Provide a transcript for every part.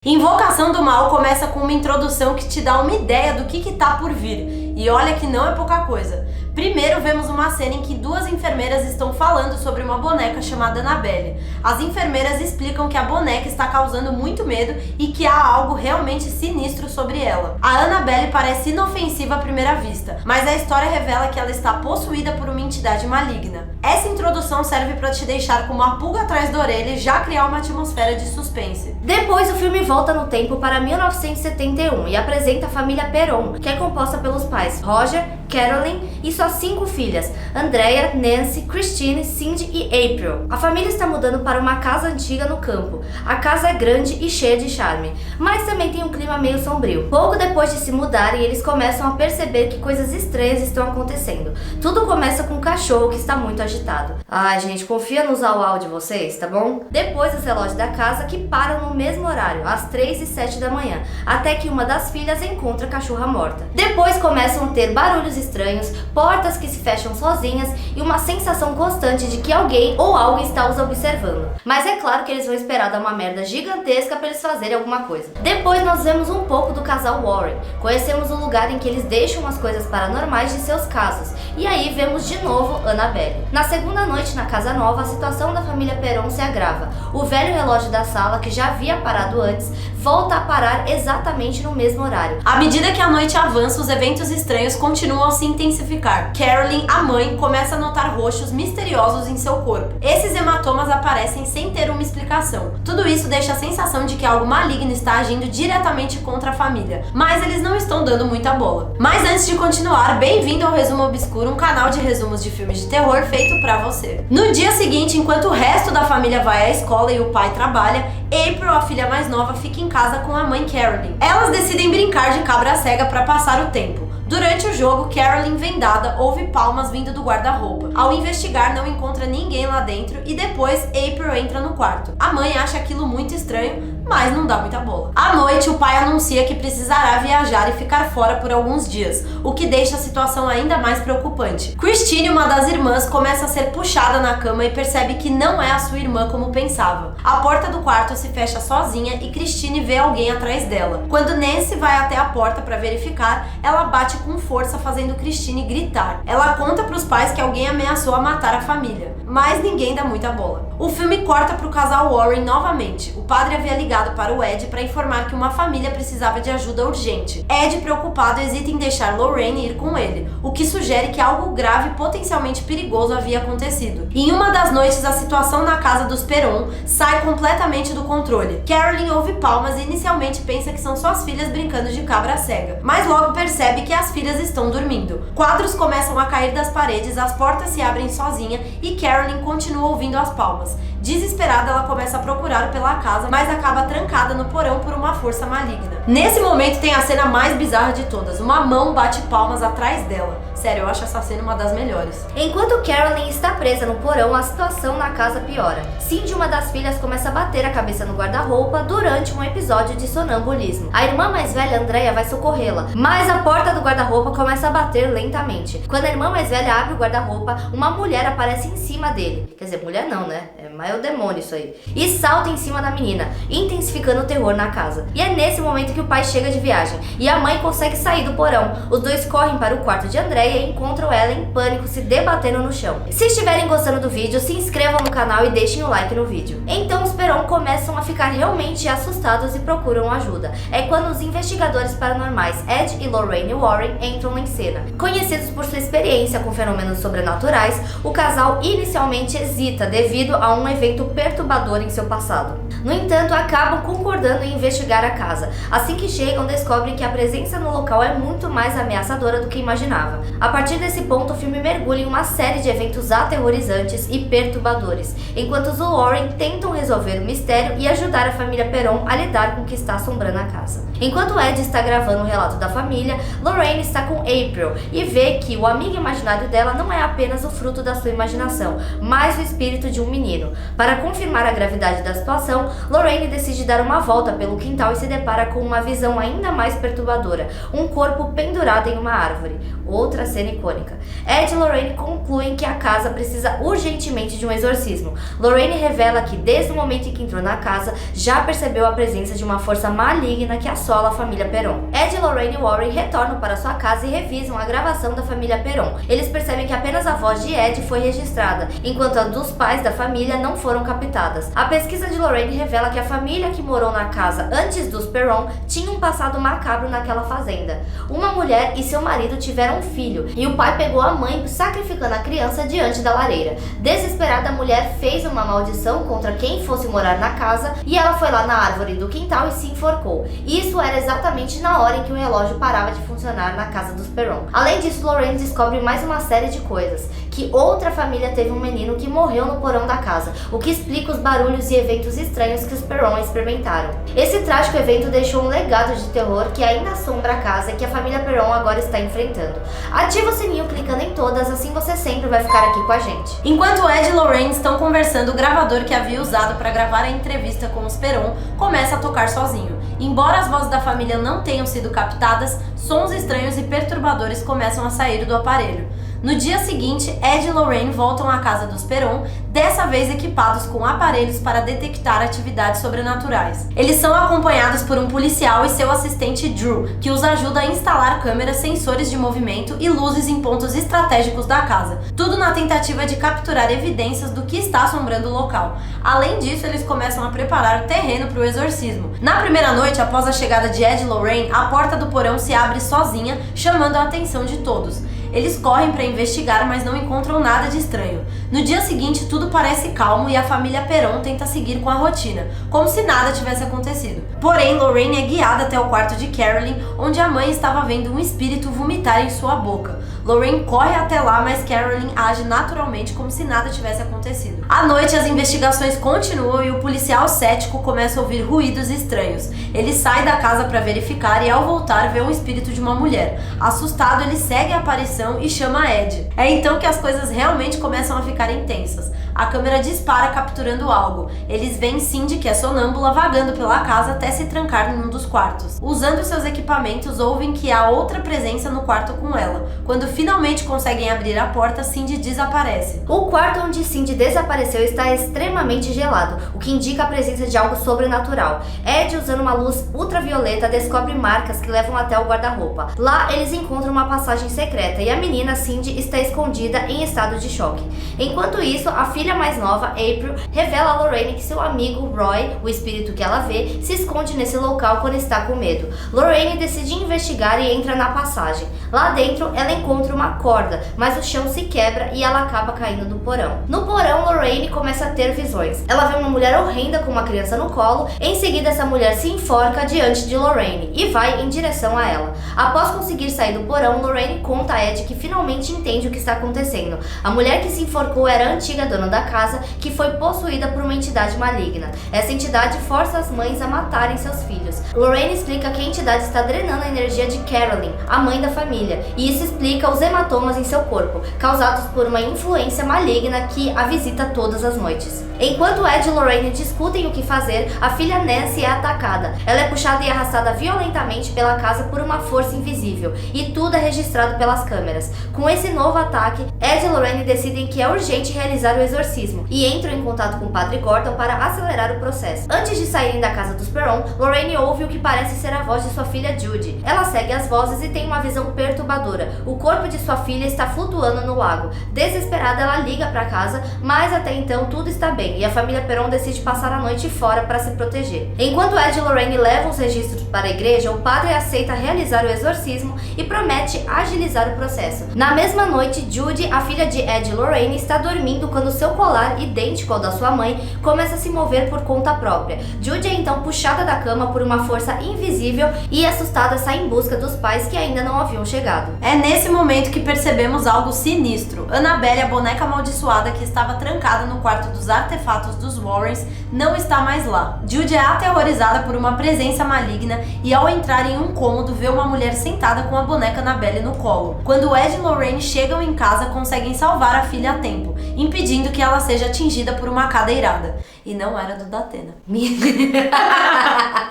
Invocação do Mal começa com uma introdução que te dá uma ideia do que tá por vir, e olha que não é pouca coisa. Primeiro vemos uma cena em que duas enfermeiras estão falando sobre uma boneca chamada Annabelle. As enfermeiras explicam que a boneca está causando muito medo e que há algo realmente sinistro sobre ela. A Annabelle parece inofensiva à primeira vista, mas a história revela que ela está possuída por uma entidade maligna. Essa introdução serve para te deixar com uma pulga atrás da orelha e já criar uma atmosfera de suspense. Depois o filme volta no tempo para 1971 e apresenta a família Perron, que é composta pelos pais Roger, Carolyn e suas 5 filhas, Andrea, Nancy, Christine, Cindy e April. A família está mudando para uma casa antiga no campo. A casa é grande e cheia de charme, mas também tem um clima meio sombrio. Pouco depois de se mudarem, eles começam a perceber que coisas estranhas estão acontecendo. Tudo começa com um cachorro que está muito agitado. Ai, gente, confia no uau de vocês, tá bom? Depois os relógios da casa que param no mesmo horário, às 3 e 7 da manhã, até que uma das filhas encontra a cachorra morta. Depois começam a ter barulhos estranhos, portas que se fecham sozinhas e uma sensação constante de que alguém ou algo está os observando. Mas é claro que eles vão esperar dar uma merda gigantesca para eles fazerem alguma coisa. Depois nós vemos um pouco do casal Warren. Conhecemos o lugar em que eles deixam as coisas paranormais de seus casos. E aí vemos de novo Annabelle. Na segunda noite na casa nova, a situação da família Perron se agrava. O velho relógio da sala, que já havia parado antes, volta a parar exatamente no mesmo horário. À medida que a noite avança, os eventos estranhos continuam a se intensificar. Carolyn, a mãe, começa a notar roxos misteriosos em seu corpo. Esses hematomas aparecem sem ter uma explicação. Tudo isso deixa a sensação de que algo maligno está agindo diretamente contra a família, mas eles não estão dando muita bola. Mas antes de continuar, bem-vindo ao Resumo Obscuro, um canal de resumos de filmes de terror feito pra você. No dia seguinte, enquanto o resto da família vai à escola e o pai trabalha, April, a filha mais nova, fica em casa com a mãe Carolyn. Elas decidem brincar de cabra cega para passar o tempo. Durante o jogo, Carolyn, vendada, ouve palmas vindo do guarda-roupa. Ao investigar, não encontra ninguém lá dentro e depois April entra no quarto. A mãe acha aquilo muito estranho, mas não dá muita bola. À noite, o pai anuncia que precisará viajar e ficar fora por alguns dias, o que deixa a situação ainda mais preocupante. Christine, uma das irmãs, começa a ser puxada na cama e percebe que não é a sua irmã como pensava. A porta do quarto se fecha sozinha e Christine vê alguém atrás dela. Quando Nancy vai até a porta para verificar, ela bate com força, fazendo Christine gritar. Ela conta para os pais que alguém ameaçou a matar a família, mas ninguém dá muita bola. O filme corta para o casal Warren novamente. O padre havia ligado para o Ed para informar que uma família precisava de ajuda urgente. Ed, preocupado, hesita em deixar Lorraine ir com ele, o que sugere que algo grave e potencialmente perigoso havia acontecido. Em uma das noites, a situação na casa dos Perron sai completamente do controle. Carolyn ouve palmas e inicialmente pensa que são suas filhas brincando de cabra cega, mas logo percebe que as filhas estão dormindo. Quadros começam a cair das paredes, as portas se abrem sozinha e Carolyn continua ouvindo as palmas. Desesperada, ela começa a procurar pela casa, mas acaba trancada no porão por uma força maligna. Nesse momento tem a cena mais bizarra de todas. Uma mão bate palmas atrás dela. Sério, eu acho essa cena uma das melhores. Enquanto Carolyn está presa no porão, a situação na casa piora. Cindy, uma das filhas, começa a bater a cabeça no guarda-roupa durante um episódio de sonambulismo. A irmã mais velha, Andrea, vai socorrê-la, mas a porta do guarda-roupa começa a bater lentamente. Quando a irmã mais velha abre o guarda-roupa, uma mulher aparece em cima dele. Quer dizer, mulher não, né? É o demônio isso aí. E salta em cima da menina, intensificando o terror na casa. E é nesse momento que o pai chega de viagem e a mãe consegue sair do porão. Os dois correm para o quarto de Andrea e encontram ela em pânico, se debatendo no chão. Se estiverem gostando do vídeo, se inscrevam no canal e deixem o like no vídeo. Então os Perron começam a ficar realmente assustados e procuram ajuda. É quando os investigadores paranormais Ed e Lorraine Warren entram em cena. Conhecidos por sua experiência com fenômenos sobrenaturais, o casal inicialmente hesita devido a um evento perturbador em seu passado. No entanto, acabam concordando em investigar a casa. Assim que chegam, descobrem que a presença no local é muito mais ameaçadora do que imaginava. A partir desse ponto, o filme mergulha em uma série de eventos aterrorizantes e perturbadores, enquanto os Warren tentam resolver o mistério e ajudar a família Perron a lidar com o que está assombrando a casa. Enquanto Ed está gravando o relato da família, Lorraine está com April e vê que o amigo imaginário dela não é apenas o fruto da sua imaginação, mas o espírito de um menino. Para confirmar a gravidade da situação, Lorraine decide dar uma volta pelo quintal e se depara com uma visão ainda mais perturbadora, um corpo pendurado em uma árvore. Outra cena icônica. Ed e Lorraine concluem que a casa precisa urgentemente de um exorcismo. Lorraine revela que desde o momento em que entrou na casa, já percebeu a presença de uma força maligna que assola a família Perron. Ed, Lorraine e Warren retornam para sua casa e revisam a gravação da família Perron. Eles percebem que apenas a voz de Ed foi registrada, enquanto a dos pais da família não foram captadas. A pesquisa de Lorraine revela que a família que morou na casa antes dos Perron tinha um passado macabro naquela fazenda. Uma mulher e seu marido tiveram um filho, e o pai pegou a mãe sacrificando a criança diante da lareira. Desesperada, a mulher fez uma maldição contra quem fosse morar na casa e ela foi lá na árvore do quintal e se enforcou. Isso era exatamente na hora em que o relógio parava de funcionar na casa dos Perron. Além disso, Lorraine descobre mais uma série de coisas, que outra família teve um menino que morreu no porão da casa, o que explica os barulhos e eventos estranhos que os Perron experimentaram. Esse trágico evento deixou um legado de terror que ainda assombra a casa e que a família Perron agora está enfrentando. Ativa o sininho clicando em todas, assim você sempre vai ficar aqui com a gente. Enquanto Ed e Lorraine estão conversando, o gravador que havia usado para gravar a entrevista com os Perron começa a tocar sozinho. Embora as vozes da família não tenham sido captadas, sons estranhos e perturbadores começam a sair do aparelho. No dia seguinte, Ed e Lorraine voltam à casa dos Perron, dessa vez equipados com aparelhos para detectar atividades sobrenaturais. Eles são acompanhados por um policial e seu assistente Drew, que os ajuda a instalar câmeras, sensores de movimento e luzes em pontos estratégicos da casa, tudo na tentativa de capturar evidências do que está assombrando o local. Além disso, eles começam a preparar o terreno para o exorcismo. Na primeira noite, após a chegada de Ed e Lorraine, a porta do porão se abre sozinha, chamando a atenção de todos. Eles correm para investigar, mas não encontram nada de estranho. No dia seguinte, tudo parece calmo e a família Perron tenta seguir com a rotina, como se nada tivesse acontecido. Porém, Lorraine é guiada até o quarto de Carolyn, onde a mãe estava vendo um espírito vomitar em sua boca. Lorraine corre até lá, mas Carolyn age naturalmente como se nada tivesse acontecido. À noite, as investigações continuam e o policial cético começa a ouvir ruídos estranhos. Ele sai da casa para verificar e, ao voltar, vê um espírito de uma mulher. Assustado, ele segue a aparição e chama Ed. É então que as coisas realmente começam a ficar intensas. A câmera dispara capturando algo. Eles veem Cindy, que é sonâmbula, vagando pela casa até se trancar em um dos quartos. Usando seus equipamentos, ouvem que há outra presença no quarto com ela. Quando finalmente conseguem abrir a porta, Cindy desaparece. O quarto onde Cindy desapareceu está extremamente gelado, o que indica a presença de algo sobrenatural. Ed, usando uma luz ultravioleta, descobre marcas que levam até o guarda-roupa. Lá, eles encontram uma passagem secreta e a menina Cindy está escondida em estado de choque. Enquanto isso, a filha mais nova, April, revela a Lorraine que seu amigo Roy, o espírito que ela vê, se esconde nesse local quando está com medo. Lorraine decide investigar e entra na passagem. Lá dentro, ela encontra uma corda, mas o chão se quebra e ela acaba caindo do porão. No porão, Lorraine começa a ter visões. Ela vê uma mulher horrenda com uma criança no colo. Em seguida, essa mulher se enforca diante de Lorraine e vai em direção a ela. Após conseguir sair do porão, Lorraine conta a Ed que finalmente entende o que está acontecendo. A mulher que se enforcou era a antiga dona da casa, que foi possuída por uma entidade maligna. Essa entidade força as mães a matarem seus filhos. Lorraine explica que a entidade está drenando a energia de Carolyn, a mãe da família, e isso explica os hematomas em seu corpo, causados por uma influência maligna que a visita todas as noites. Enquanto Ed e Lorraine discutem o que fazer, a filha Nancy é atacada. Ela é puxada e arrastada violentamente pela casa por uma força invisível, e tudo é registrado pelas câmeras. Com esse novo ataque, Ed e Lorraine decidem que é urgente realizar o exorcismo e entram em contato com o Padre Gordon para acelerar o processo. Antes de saírem da casa dos Perron, Lorraine ouve o que parece ser a voz de sua filha Judy. Ela segue as vozes e tem uma visão perturbadora. O corpo de sua filha está flutuando no lago. Desesperada, ela liga para casa, mas até então tudo está bem e a família Perron decide passar a noite fora para se proteger. Enquanto Ed e Lorraine levam os registros para a igreja, o padre aceita realizar o exorcismo e promete agilizar o processo. Na mesma noite, Judy, a filha de Ed e Lorraine, está dormindo quando seu colar, idêntico ao da sua mãe, começa a se mover por conta própria. Judy é então puxada da cama por uma força invisível e, assustada, sai em busca dos pais que ainda não haviam chegado. É nesse momento que percebemos algo sinistro. Annabelle, a boneca amaldiçoada que estava trancada no quarto dos artefatos dos Warrens, não está mais lá. Judy é aterrorizada por uma presença maligna e ao entrar em um cômodo vê uma mulher sentada com a boneca Annabelle no colo. Quando Ed e Lorraine chegam em casa, conseguem salvar a filha a tempo, impedindo que ela seja atingida por uma cadeirada. E não era do Datena.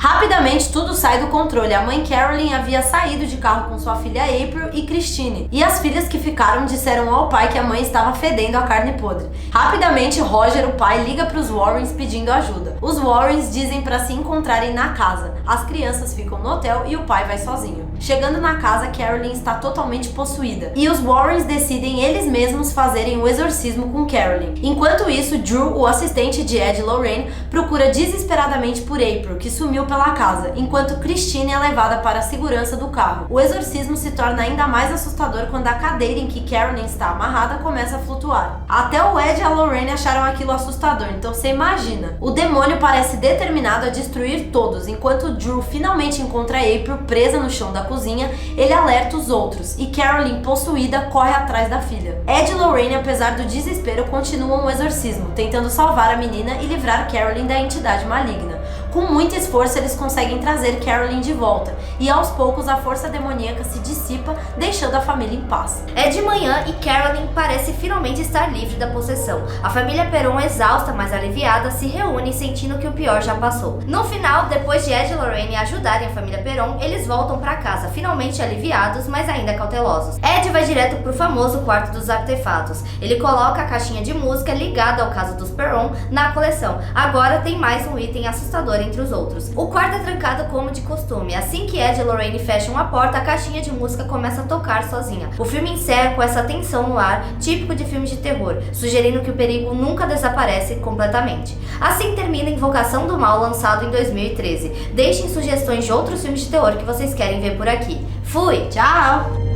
Rapidamente tudo sai do controle. A mãe Carolyn havia saído de carro com sua filha April e Christine. E as filhas que ficaram disseram ao pai que a mãe estava fedendo a carne podre. Rapidamente Roger, o pai, liga para os Warrens pedindo ajuda. Os Warrens dizem para se encontrarem na casa. As crianças ficam no hotel e o pai vai sozinho. Chegando na casa, Carolyn está totalmente possuída. E os Warrens decidem eles mesmos fazerem o exorcismo com Carolyn. Enquanto isso, Drew, o assistente de Ed e Lorraine, procura desesperadamente por April, que sumiu pela casa, enquanto Christine é levada para a segurança do carro. O exorcismo se torna ainda mais assustador quando a cadeira em que Carolyn está amarrada começa a flutuar. Até o Ed e a Lorraine acharam aquilo assustador, então você imagina. O demônio parece determinado a destruir todos. Enquanto Drew finalmente encontra April presa no chão da cozinha, ele alerta os outros e Carolyn, possuída, corre atrás da filha. Ed e Lorraine, apesar do desespero, continuam o exorcismo, tentando salvar a menina e livrar Carolyn da entidade maligna. Com muito esforço, eles conseguem trazer Carolyn de volta, e aos poucos a força demoníaca se dissipa, deixando a família em paz. É de manhã e Carolyn parece finalmente estar livre da possessão. A família Perron, exausta, mas aliviada, se reúne sentindo que o pior já passou. No final, depois de Ed e Lorraine ajudarem a família Perron, eles voltam para casa, finalmente aliviados, mas ainda cautelosos. Ed vai direto pro famoso quarto dos artefatos. Ele coloca a caixinha de música ligada ao caso dos Perron na coleção. Agora tem mais um item assustador entre os outros. O quarto é trancado como de costume. Assim que Ed e Lorraine fecham a porta, a caixinha de música começa a tocar sozinha. O filme encerra com essa tensão no ar, típico de filmes de terror, sugerindo que o perigo nunca desaparece completamente. Assim termina Invocação do Mal, lançado em 2013. Deixem sugestões de outros filmes de terror que vocês querem ver por aqui. Fui! Tchau!